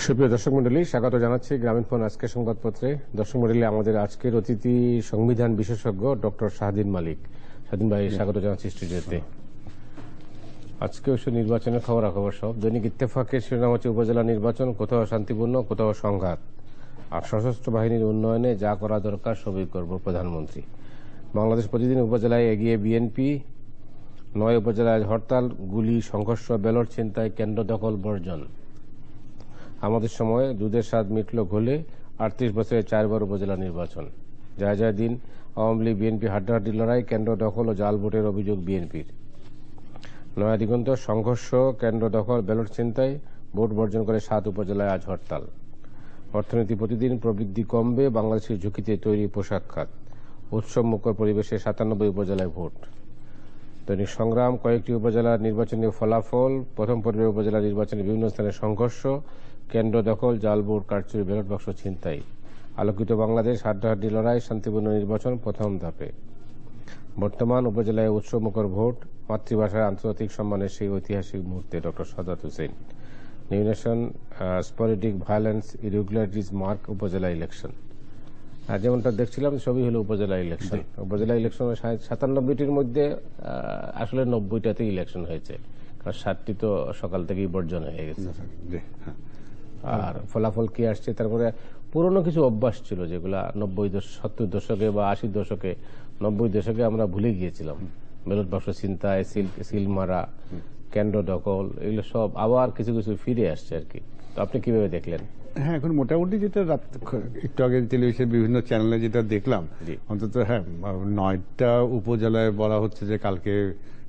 সুপ্রিয় দর্শক মন্ডলী, স্বাগত জানাচ্ছি গ্রামীণফোন আজকের সংবাদপত্রে। দর্শক মন্ডলী, আমাদের আজকের অতিথি সংবিধান বিশেষজ্ঞ ডক্টর শাহদিন মালিক। শাহদিন ভাই, স্বাগত জানাচ্ছি স্টুডিওতে। আজকে অবশ্য নির্বাচনের খবরাখবর সব। দৈনিক ইত্তেফাকের শিরোনাম হচ্ছে উপজেলা নির্বাচন, কোথাও শান্তিপূর্ণ, কোথাও সংঘাত, আর সশস্ত্র বাহিনীর উন্নয়নে যা করা দরকার সবই করব প্রধানমন্ত্রী। বাংলাদেশ প্রতিদিন উপজেলায় এগিয়ে বিএনপি, 9 উপজেলায় হরতাল, গুলি, সংঘর্ষ, ব্যালট ছিনতাই, কেন্দ্র দখল বর্জন। আমাদের সময় দুধের স্বাদ মিটল ঘোলে, 38 বছরে 4 বার উপজেলা নির্বাচন। যায় যায় দিন, আওয়ামী লীগ বিএনপি হাড্ডাহাড্ডি লড়াই, কেন্দ্র দখল ও জাল ভোটের অভিযোগ বিএনপির। নয়া দিগন্ত, সংঘর্ষ, কেন্দ্র দখল, ব্যালট ছিনতাই, ভোট বর্জন করে 7 উপজেলায় আজ হরতাল। অর্থনীতি প্রতিদিন, প্রবৃদ্ধি কমবে, বাংলাদেশের ঝুঁকিতে তৈরি পোশাক খাত। উৎসব মুখর পরিবেশে 97 উপজেলায় ভোট। দৈনিক সংগ্রাম, কয়েকটি উপজেলার নির্বাচনী ফলাফল, প্রথম পর্বের উপজেলা নির্বাচনে বিভিন্ন স্থানে সংঘর্ষ, কেন্দ্র দখল, জাল ভোট, কারচুপি, ব্যালট বাক্স ছিনতাই। আলোকিত বাংলাদেশ, হাড্ডাহাড্ডি লড়াই, শান্তিপূর্ণ নির্বাচন প্রথম ধাপে। বর্তমান উপজেলায় উৎসবমুখর ভোট, মাতৃভাষায় আন্তর্জাতিক সম্মানের সেই ঐতিহাসিক মুহূর্তে। Doctor Sadat Hossain. New nation, sporadic violence, irregularities mark উপজেলা ইলেকশন। যেমনটা দেখছিলাম সবই হলো উপজেলা ইলেকশন। উপজেলা ইলেকশন 97টির মধ্যে আসলে 90টাতে ইলেকশন হয়েছে, কারণ 7টি তো সকাল থেকেই বর্জন হয়ে গেছে। আর ফলাফল কি আসছে, তারপরে পুরনো কিছু অভ্যাস ছিল যেগুলা 70 দশকে বা 80 দশকে, 90 দশকে আমরা ভুলে গিয়েছিলাম। ব্যালট বাক্স ছিনতাই, সিল মারা, কেন্দ্র দখল, এগুলো সব আবার কিছু কিছু ফিরে আসছে আর কি। তো আপনি কিভাবে দেখলেন? হ্যাঁ, এখন মোটামুটি যেটা একটু আগে টেলিভিশন বিভিন্ন চ্যানেলে যেটা দেখলাম, অন্তত 9টা উপজেলায় বলা হচ্ছে যে কালকে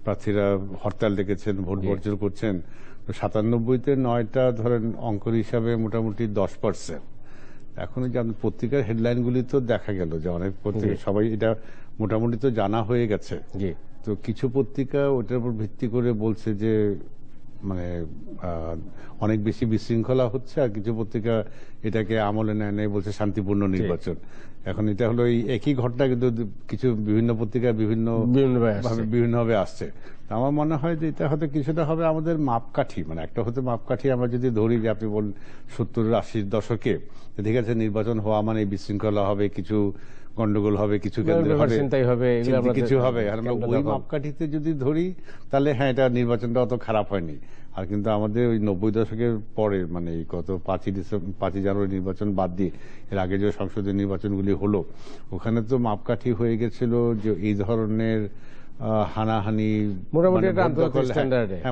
প্রার্থীরা হরতাল ডেকেছেন, ভোট বর্জন করছেন। তো 97তে 9টা ধরেন অঙ্ক হিসাবে মোটামুটি 10%। এখন যে পত্রিকার হেডলাইনগুলি তো দেখা গেল যে অনেক পত্রিকা সবাই এটা মোটামুটি তো জানা হয়ে গেছে। তো কিছু পত্রিকা ওটার উপর ভিত্তি করে বলছে যে মানে অনেক বেশি বিশৃঙ্খলা হচ্ছে, আর কিছু পত্রিকা এটাকে আমলে নেয় নেই, বলছে শান্তিপূর্ণ নির্বাচন। এখন এটা হলো এই একই ঘটনা, কিন্তু কিছু বিভিন্ন পত্রিকা বিভিন্নভাবে আসছে। আমার মনে হয় যে এটা হয়তো কিছুটা হবে আমাদের মাপকাঠি, মানে একটা হতে মাপকাঠি আমরা যদি ধরি যে আপনি বলেন 70-80 দশকে, ঠিক আছে নির্বাচন হওয়া মানে বিশৃঙ্খলা হবে, কিছু গন্ডগোল হবে, কিছু কিছু হবে। আর আমরা ওই মাপকাঠিতে যদি ধরি তাহলে হ্যাঁ, এটা নির্বাচনটা অত খারাপ হয়নি। আর কিন্তু আমাদের ওই 90 দশকের পরে, মানে গত 5ই জানুয়ারি নির্বাচন বাদ দিয়ে এর আগে যে সংসদীয় নির্বাচনগুলি হলো, ওখানে তো মাপকাঠি হয়ে গেছিল যে এই ধরনের হানাহানি,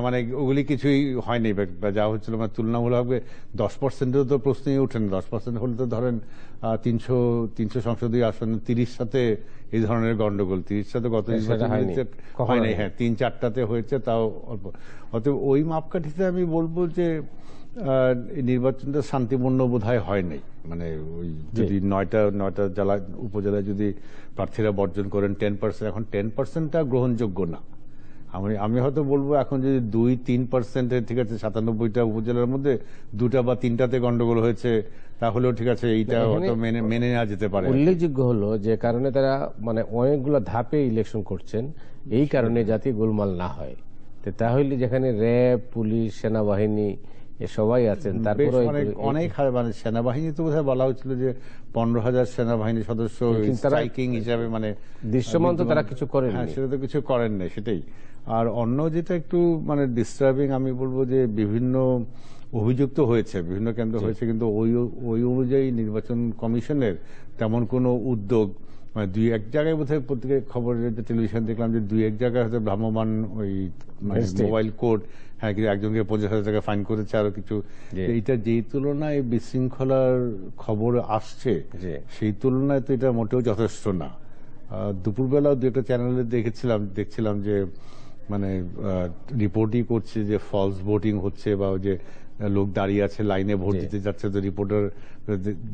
মানে ওগুলি কিছুই হয়নি, যা হচ্ছিল মানে তুলনামূলকভাবে 10%-এও তো প্রশ্নই ওঠে না। 10% হলে তো ধরেন 300 সংসদীয় আসন, 30 সাথে এই ধরনের গন্ডগোল, 30 সাথে গত নির্বাচন হয় নাই। হ্যাঁ, 3-4টাতে হয়েছে, তাও অল্প। অতএব ওই মাপকাঠিতে আমি বলবো যে নির্বাচনটা শান্তিপূর্ণ বোধহয় হয় নাই। মানে ওই যদি 9টা জেলা উপজেলায় যদি প্রার্থীরা বর্জন করেন 10%, এখন 10%টা গ্রহণযোগ্য না। আমি হয়তো বলবো এখন যদি 2-3%, ঠিক আছে 97টা উপজেলার মধ্যে 2টা বা 3টাতে গন্ডগোল হয়েছে, তাহলেও ঠিক আছে, এইটা হয়তো মেনে নেওয়া যেতে পারে। উল্লেখযোগ্য হলো যে কারণে তারা মানে অনেকগুলো ধাপে ইলেকশন করছেন, এই কারণে যাতে গোলমাল না হয়। তাহলে যেখানে র্যাব, পুলিশ, সেনাবাহিনী সবাই আছেন, তারপরে অনেক মানে সেনাবাহিনী তো বোধহয় বলা হচ্ছিল যে 15,000 সেনাবাহিনী সদস্য স্ট্রাইকিং হিসাবে, মানে দৃশ্যমান তো তারা কিছু করেন। হ্যাঁ, সেটা তো কিছু করেন না, সেটাই। আর অন্য যেটা একটু মানে ডিস্টার্বিং, আমি বলবো যে বিভিন্ন অভিযুক্ত হয়েছে, বিভিন্ন কেন্দ্র হয়েছে, কিন্তু ওই অনুযায়ী নির্বাচন কমিশনের তেমন কোনো উদ্যোগ, মানে 2-1 জায়গায় বোধহয় পত্রিকায় খবরের টেলিভিশন দেখলাম যে 2-1 জায়গায় হয়তো ভ্রাম্যমাণ ওই মোবাইল কোড, হ্যাঁ, একজনকে 50,000 টাকা ফাইন করেছে, আরো কিছু। এইটা যেই তুলনায় বিশৃঙ্খলার খবর আসছে, সেই তুলনায় তো এটা মোটেও যথেষ্ট না। দুপুরবেলাও 2টা চ্যানেলে দেখছিলাম যে মানে রিপোর্টই করছে যে ফলস ভোটিং হচ্ছে, বা যে লোক দাঁড়িয়ে আছে লাইনে ভোট দিতে যাচ্ছে, তো রিপোর্টার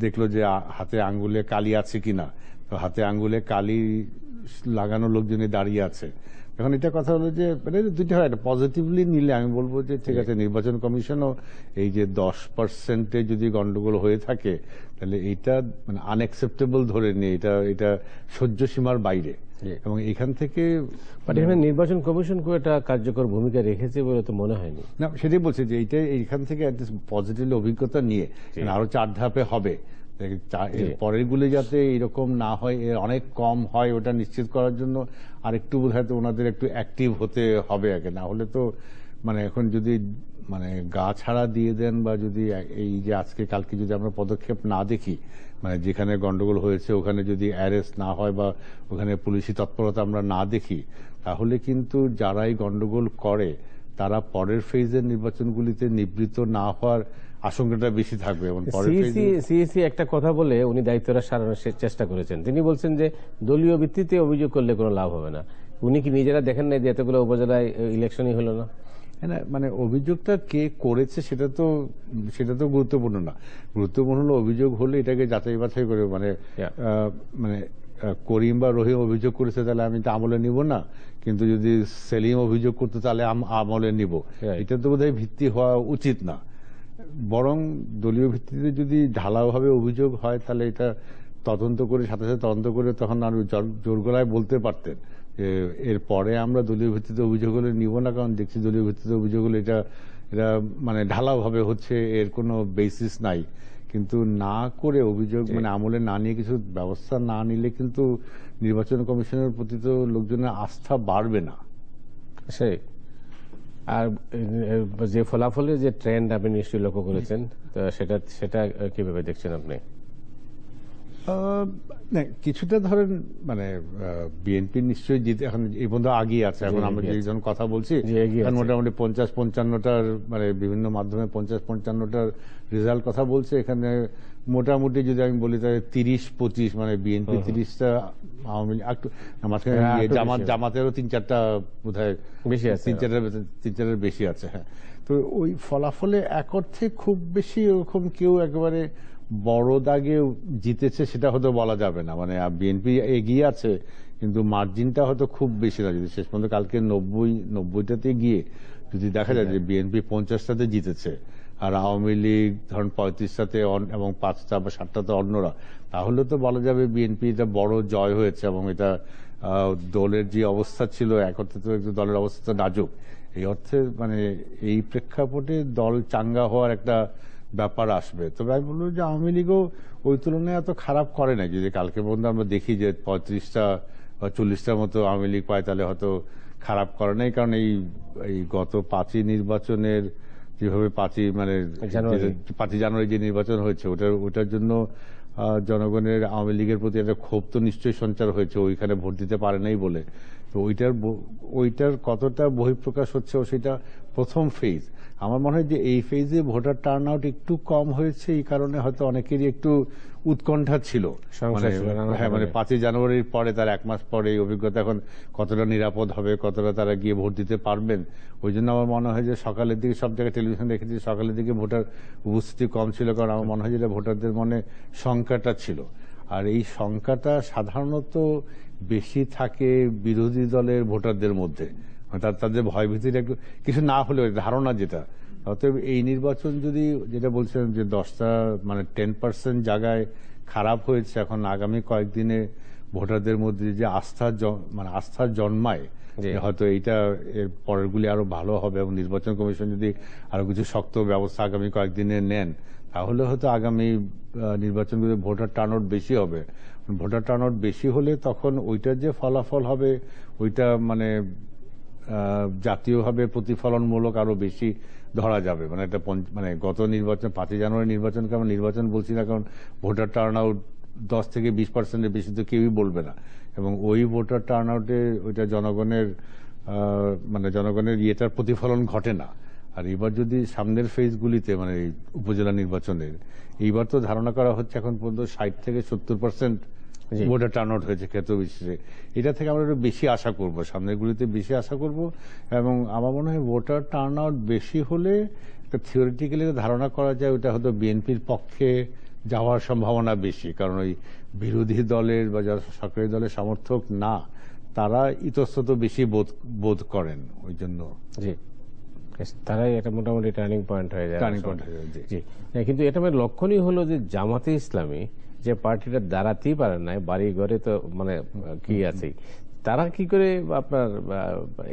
দেখলো যে হাতে আঙ্গুলে কালি আছে কিনা, তো হাতে আঙ্গুলে কালি লাগানো লোকজনে দাঁড়িয়ে আছে। এখন এটা কথা হলো যে মানে দুইটা হয়, পজিটিভলি নিলে আমি বলবো যে ঠিক আছে, নির্বাচন কমিশনও এই যে 10%-এ যদি গন্ডগোল হয়ে থাকে, তাহলে এইটা মানে আনএক্সেপ্টেবল ধরে নিয়ে, এটা সহ্য সীমার বাইরে। এবং এখান থেকে বাট এখানে নির্বাচন কমিশন খুব একটা কার্যকর ভূমিকা রেখেছে বলে তো মনে হয়নি। না, সেটাই বলছি যে এইখান থেকে পজিটিভ অভিজ্ঞতা নিয়ে আরো 4 ধাপে হবে, এর পরের গুলি যাতে এরকম না হয়, এর অনেক কম হয়, ওটা নিশ্চিত করার জন্য আরেকটু বোধহয় তো ওনাদের একটু অ্যাক্টিভ হতে হবে আগে। না হলে তো মানে এখন যদি মানে গা ছাড়া দিয়ে দেন বা যদি এই যে আজকে কালকে যদি আমরা পদক্ষেপ না দেখি, মানে যেখানে গন্ডগোল হয়েছে ওখানে যদি অ্যারেস্ট না হয় বা ওখানে পুলিশি তৎপরতা আমরা না দেখি, তাহলে কিন্তু যারাই গন্ডগোল করে তারা পরের ফেজের নির্বাচনগুলিতে নিবৃত্ত না হওয়ার আশঙ্কাটা বেশি থাকবে। এবং সিইসি একটা কথা বলে উনি দায়িত্বটা সারানোর চেষ্টা করেছেন। তিনি বলছেন যে দলীয় ভিত্তিতে অভিযোগ করলে কোনো লাভ হবে না। উনি কি নিজেরা দেখেন না যে এতগুলো উপজেলায় ইলেকশনই হলো না? মানে অভিযোগটা কে করেছে সেটা তো গুরুত্বপূর্ণ না। গুরুত্বপূর্ণ হলো অভিযোগ হলে এটাকে যাচাই বাছাই করে মানে করিম বা রহিম অভিযোগ করেছে তাহলে আমি তো আমলে নিব না, কিন্তু যদি সেলিম অভিযোগ করতো তাহলে আমলে নিব। এটা তো বোধহয় ভিত্তি হওয়া উচিত না। বরং দলীয় ভিত্তিতে যদি ঢালাওভাবে অভিযোগ হয় তাহলে এটা তদন্ত করে সাথে সাথে তদন্ত করে তখন আর জোর গলায় বলতে পারতেন যে এরপরে আমরা দলীয় ভিত্তিতে অভিযোগ হলে নিব না, কারণ দেখছি দলীয় ভিত্তিতে অভিযোগ হলে এটা মানে ঢালাওভাবে হচ্ছে, এর কোনো বেসিস নাই। কিন্তু না করে অভিযোগ মানে আমলে না নিয়ে কিছু ব্যবস্থা না নিলে কিন্তু নির্বাচন কমিশনের প্রতি তো লোকজনের আস্থা বাড়বে না। সেই আর যে ফলাফলের যে ট্রেন্ড আপনি নিশ্চয়ই লক্ষ্য করেছেন, তো সেটা কিভাবে দেখছেন আপনি? কিছুটা ধরেন মানে বিএনপি নিশ্চয়ই জিতে এখন এই পর্যন্ত আগিয়ে আছে। এখন আমরা যখন কথা বলছি মোটামুটি 50-55টার মানে বিভিন্ন মাধ্যমে 50-55টার রেজাল্ট কথা বলছে। এখানে মোটামুটি যদি আমি বলি তাহলে 30-25 মানে বিএনপি 30টা, আওয়ামী লীগ মাঝখানে জামাতেরও 3-4টা বোধহয় বেশি আছে, 3-4টার বেশি আছে। হ্যাঁ, তো ওই ফলাফলে এক অর্থে খুব বেশি ওরকম কেউ একেবারে বড় দাগে জিতেছে সেটা হয়তো বলা যাবে না। মানে বিএনপি এগিয়ে আছে কিন্তু মার্জিনটা হয়তো খুব বেশি না। যদি শেষ পর্যন্ত কালকে 90টাতে গিয়ে যদি দেখা যায় যে বিএনপি 50টাতে জিতেছে আর আওয়ামী লীগ ধরেন 35টাতে এবং 5টা বা 7টাতে অন্যরা, তাহলে তো বলা যাবে বিএনপি এটা বড় জয় হয়েছে। এবং এটা দলের যে অবস্থা ছিল এক অর্থে তো দলের অবস্থা নাজুক, এই অর্থে মানে এই প্রেক্ষাপটে দল চাঙ্গা হওয়ার একটা ব্যাপার আসবে। তবে আমি বলবো যে আওয়ামী লীগও ওই তুলনায় এত খারাপ করে না। যদি কালকে পর্যন্ত আমরা দেখি যে 35টা বা 40টার মতো আওয়ামী লীগ পায় তাহলে হয়তো খারাপ করে নাই। কারণ এই গত 5ই নির্বাচনের যেভাবে 5ই জানুয়ারি যে নির্বাচন হয়েছে ওটার জন্য জনগণের আওয়ামী লীগের প্রতি একটা ক্ষোভ তো নিশ্চয়ই সঞ্চার হয়েছে ওইখানে ভোট দিতে পারে নাই বলে। তো ওইটার কতটা বহিঃপ্রকাশ হচ্ছে সেটা প্রথম ফেজ। আমার মনে হয় যে এই ফেজে ভোটার টার্ন আউট একটু কম হয়েছে, এই কারণে হয়তো অনেকেরই একটু উৎকণ্ঠা ছিল। মানে 5ই জানুয়ারির পরে তার 1 মাস পরে এই অভিজ্ঞতা এখন কতটা নিরাপদ হবে, কতটা তারা গিয়ে ভোট দিতে পারবেন। ওই জন্য আমার মনে হয় যে সকালের দিকে সব জায়গায় টেলিভিশন দেখেছি সকালের দিকে ভোটার উপস্থিতি কম ছিল, কারণ আমার মনে হয় যে ভোটারদের মনে শঙ্কাটা ছিল। আর এই শঙ্কাটা সাধারণত বেশি থাকে বিরোধী দলের ভোটারদের মধ্যে, তাদের ভয়ভীতির একটু কিছু না হলেও ধারণা যেটা। অতএব এই নির্বাচন যদি যেটা বলছেন যে 10টা মানে 10% জায়গায় খারাপ হয়েছে, এখন আগামী কয়েকদিনে ভোটারদের মধ্যে যে আস্থা জন্মায় হয়তো এইটা এর পরেরগুলি আরো ভালো হবে। এবং নির্বাচন কমিশন যদি আরো কিছু শক্ত ব্যবস্থা আগামী কয়েকদিনে নেন তাহলে হয়তো আগামী নির্বাচনগুলো ভোটার টার্নআউট বেশি হবে। ভোটার টার্নআউট বেশি হলে তখন ওইটার যে ফলাফল হবে ওইটা মানে জাতীয়ভাবে প্রতিফলনমূলক আরো বেশি ধরা যাবে। মানে একটা মানে গত নির্বাচন 5ই জানুয়ারি নির্বাচনকে আমরা নির্বাচন বলছি না, কারণ ভোটার টার্নআউট 10 থেকে 20%-এর বেশি তো কেউই বলবে না। এবং ওই ভোটার টার্নআউটে ওইটা জনগণের ইয়েটার প্রতিফলন ঘটে না। আর এবার যদি সামনের ফেজগুলিতে মানে উপজেলা নির্বাচনের এইবার তো ধারণা করা হচ্ছে এখন পর্যন্ত 60 থেকে 70% ভোটার টার্নআউট হয়েছে ক্ষেত্র বিশেষে। এটা থেকে আমরা একটু বেশি আশা করব, সামনের গুলিতে বেশি আশা করব। এবং আমার মনে হয় ভোটার টার্নআউট বেশি হলে থিওরিটিক্যালি ধারণা করা যায় ওটা হয়তো বিএনপির পক্ষে যাওয়ার সম্ভাবনা বেশি, কারণ ওই বিরোধী দলের বা যারা সরকারি দলের সমর্থক না তারা ইতস্তত বেশি বোধ করেন। ওই জন্য তারাই একটা মোটামুটি টার্নিং পয়েন্ট হয়ে যায়। জি, কিন্তু এটা লক্ষণীয় হলো যে জামাতে ইসলামী যে পার্টিটা দাঁড়াতেই পারে না, বাড়ি ঘরে তো মানে কি আছে, তারা কি করে আপনার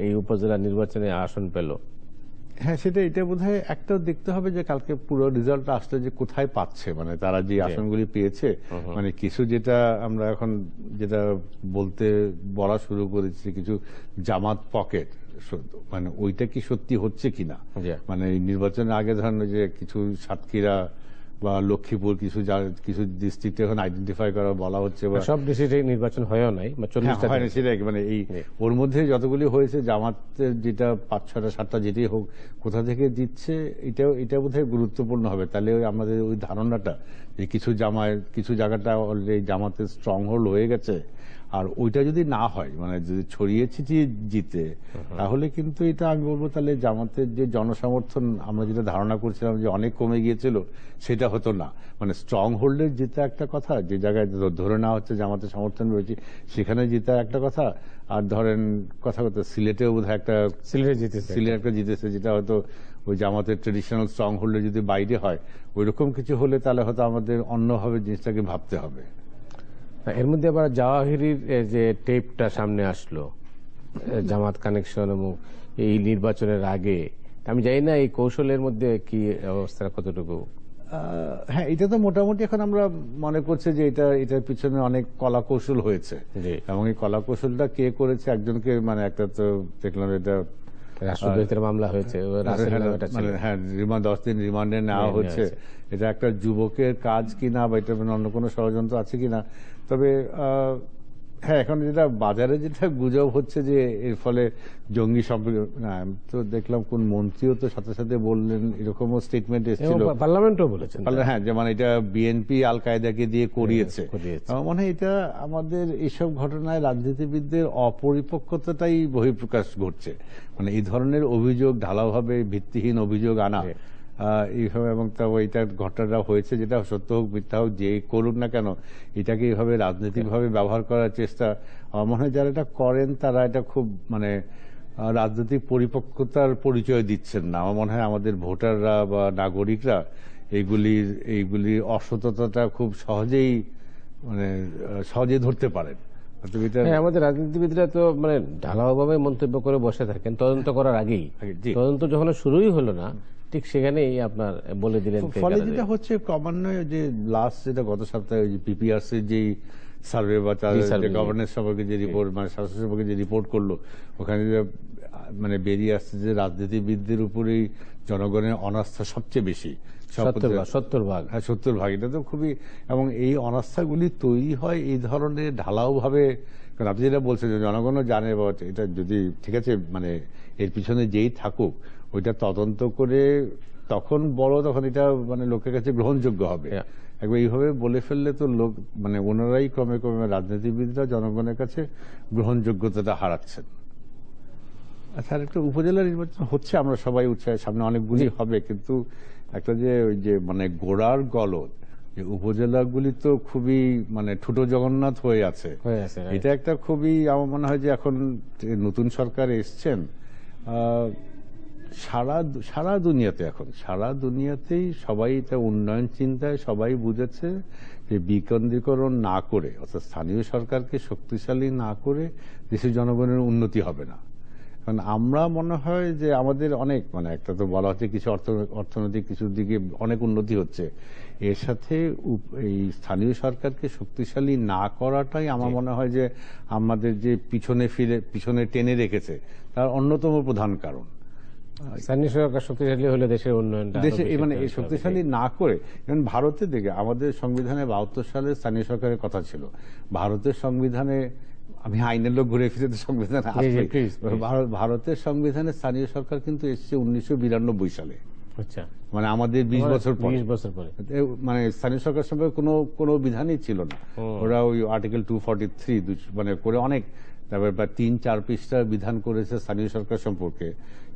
এই উপজেলা নির্বাচনে আসন পেল? হ্যাঁ, এটা বোধহয় একটাও দেখতে হবে যে কালকে পুরো রেজাল্ট আসলে যে কোথায় পাচ্ছে, মানে তারা যে আসনগুলি পেয়েছে, মানে কিছু যেটা আমরা এখন যেটা বলা শুরু করেছি, কিছু জামাত পকেট, মানে ওইটা কি সত্যি হচ্ছে কিনা। মানে এই নির্বাচনের আগে ধরেন যে কিছু সাতক্ষীরা বা লক্ষ্মীপুর কিছু ডিস্ট্রিক্ট এখন আইডেন্টিফাই করা বলা হচ্ছে, বা সব ডিস্ট্রিক্টে নির্বাচন হয়ও নাই, বা 40টা হয়নি, সেটাই মানে এই ওর মধ্যে যতগুলি হয়েছে জামাতের যেটা 5, 6টা 7টা যেটাই হোক কোথা থেকে দিচ্ছে, এটা বোধহয় গুরুত্বপূর্ণ হবে। তাহলে আমাদের ওই ধারণাটা যে কিছু জায়গাটা অলরেডি জামাতের স্ট্রং হোল্ড হয়ে গেছে, আর ওইটা যদি না হয়, মানে যদি ছড়িয়ে ছিটিয়ে জিতে, তাহলে কিন্তু এটা আমি বলবো তাহলে জামাতের যে জনসমর্থন আমরা যেটা ধারণা করছিলাম যে অনেক কমে গিয়েছিল, সেটা হতো না। মানে স্ট্রং হোল্ডের জিতা একটা কথা, যে জায়গায় ধরে নেওয়া হচ্ছে জামাতের সমর্থন রয়েছে সেখানে জিতা একটা কথা, আর ধরেন কথা সিলেটেও বোধহয় সিলেট একটা জিতেছে, যেটা হয়তো ওই জামাতের ট্রেডিশনাল স্ট্রং হোল্ডের যদি বাইরে হয়, ওইরকম কিছু হলে তাহলে হয়তো আমাদের অন্যভাবে জিনিসটাকে ভাবতে হবে। এর মধ্যে আবার জাওয়াহিরির যে টেপটা সামনে আসলো, জামাত কানেকশন এবং এই নির্বাচনের আগে, আমি জানি না এই কৌশলের মধ্যে কি অবস্থা কতটুকু। হ্যাঁ, এটা তো মোটামুটি এখন আমরা মনে করছি যে এটার পিছনে অনেক কলা কৌশল হয়েছে, এবং এই কলা কৌশলটা কে করেছে, একজনকে মানে একটা তো দেখলাম এটা রাষ্ট্রদ্রোহিতার মামলা হয়েছে, হ্যাঁ 10 দিন রিমান্ডে নেওয়া হচ্ছে। এটা একটা যুবকের কাজ কিনা বা এটা অন্য কোনো ষড়যন্ত্র আছে কিনা। তবে হ্যাঁ, এখন যেটা বাজারে যেটা গুজব হচ্ছে যে এর ফলে জঙ্গি সম্পর্ক, না তো দেখলাম কোন মন্ত্রীও তো সাথে সাথে বললেন, এরকমও স্টেটমেন্ট এসেছিল, পার্লামেন্টও বলেছেন, হ্যাঁ, যে মানে এটা বিএনপি আল কায়দাকে দিয়ে করিয়েছে। মানে এটা আমাদের এইসব ঘটনায় রাজনীতিবিদদের অপরিপক্কতাটাই বহিঃপ্রকাশ ঘটছে। মানে এই ধরনের অভিযোগ ঢালাওভাবে ভিত্তিহীন অভিযোগ আনা এইভাবে, এবং তাও এইটার ঘটনাটা হয়েছে, যেটা সত্য হোক মিথ্যা হোক যে করুক না কেন, এটাকে এইভাবে রাজনৈতিকভাবে ব্যবহার করার চেষ্টা, আমার মনে হয় যারা এটা করেন তারা এটা খুব মানে রাজনৈতিক পরিপক্কতার পরিচয় দিচ্ছেন না। আমার মনে হয় আমাদের ভোটাররা বা নাগরিকরা এইগুলির অসততাটা খুব সহজেই ধরতে পারেন। আমাদের রাজনীতিবিদরা তো মানে ঢালাওভাবে মন্তব্য করে বসে থাকেন তদন্ত করার আগেই। তদন্ত যখন শুরুই হলো না, ঠিক সেখানেই আপনার বলে দিলেন। ফলে যেটা হচ্ছে ক্রমান্বয়ে যে লাস্ট যেটা গত সপ্তাহে পিপিআরসির যে সার্ভে বা গভর্নেন্স সম্পর্কে যে রিপোর্ট, মানে শাসন সম্পর্কে যে রিপোর্ট করলো, ওখানে মানে বেরিয়ে আসছে যে রাজনীতিবিদদের উপরেই জনগণের অনাস্থা সবচেয়ে বেশি, 70 ভাগ। এটা তো খুবই, এবং এই অনাস্থাগুলি তৈরি হয় এই ধরনের ঢালাও ভাবে। কারণ আপনি যেটা বলছেন যে জনগণও জানে, এটা যদি ঠিক আছে মানে এর পিছনে যেই থাকুক, ওইটা তদন্ত করে তখন এটা মানে লোকের কাছে গ্রহণযোগ্য হবে। একবার এইভাবে বলে ফেললে তো লোক মানে ওনারাই ক্রমে ক্রমে রাজনীতিবিদরা জনগণের কাছে গ্রহণযোগ্যতাটা হারাচ্ছেন। আচ্ছা, একটা উপজেলা নির্বাচন হচ্ছে, আমরা সবাই উৎসাহের, সামনে অনেকগুলি হবে, কিন্তু একটা যে ওই যে মানে গোড়ার গলদ, যে উপজেলাগুলি তো খুবই মানে ঠুটো জগন্নাথ হয়ে আছে। এটা একটা খুবই, আমার মনে হয় যে এখন নতুন সরকার এসছেন, সারা দুনিয়াতেই সবাই এটা উন্নয়ন চিন্তায় সবাই বুঝেছে যে বিকেন্দ্রীকরণ না করে, অর্থাৎ স্থানীয় সরকারকে শক্তিশালী না করে দেশের জনগণের উন্নতি হবে না। কারণ আমরা মনে হয় যে আমাদের অনেক মানে একটা তো বলা হচ্ছে কিছু অর্থনৈতিক কিছুর দিকে অনেক উন্নতি হচ্ছে, এর সাথে এই স্থানীয় সরকারকে শক্তিশালী না করাটাই আমার মনে হয় যে আমাদের যে পিছনে টেনে রেখেছে তার অন্যতম প্রধান কারণ। স্থানীয় সরকার শক্তিশালী হলে দেশের উন্নয়নটা মানে শক্তিশালী না করে, যেমন ভারতের দিকে আমাদের সংবিধানে 72 সালে স্থানীয় সরকারের কথা ছিল। ভারতের সংবিধানে, আমি আইনের লোক ঘুরে ফিরে তো সংবিধান, ভারতের সংবিধানে স্থানীয় সরকার কিন্তু এসেছে 1992 সালে। আচ্ছা, মানে আমাদের 20 বছর পরে মানে স্থানীয় সরকার সম্পর্কে কোনো বিধানই ছিল না। ওরা ওই আর্টিকেল 243 মানে করে অনেক, তারপর প্রায় 3-4 পৃষ্ঠার বিধান করেছে স্থানীয় সরকার সম্পর্কে।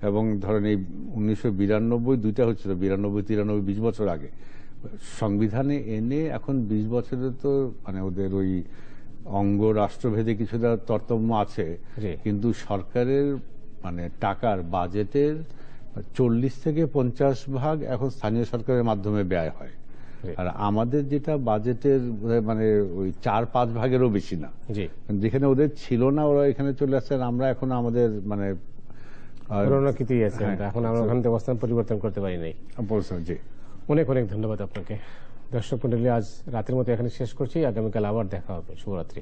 এবং ধরেন এই 1992 দুইটা হচ্ছিল, 92-93, 20 বছর আগে সংবিধানে এনে এখন 20 বছরে তো মানে ওদের ওই অঙ্গ রাষ্ট্রভেদে কিছুটা তারতম্য আছে, কিন্তু সরকারের মানে টাকার বাজেটের 40 থেকে 50 ভাগ এখন স্থানীয় সরকারের মাধ্যমে ব্যয় হয়। আর আমাদের যেটা বাজেটের মানে ওই 4-5 ভাগেরও বেশি না। জি, যেখানে ওদের ছিল না ওরা এখানে চলে আসছে, আর আমরা এখন আমাদের মানে রণনীতিতেই আছে আমরা। এখন আমরা ওখান থেকে অবস্থান পরিবর্তন করতে পারি নাই। বলছেন জি। অনেক অনেক ধন্যবাদ আপনাকে। দর্শক মন্ডলী, আজ রাতের মতো এখানে শেষ করছি। আগামীকাল আবার দেখা হবে। শুভরাত্রি।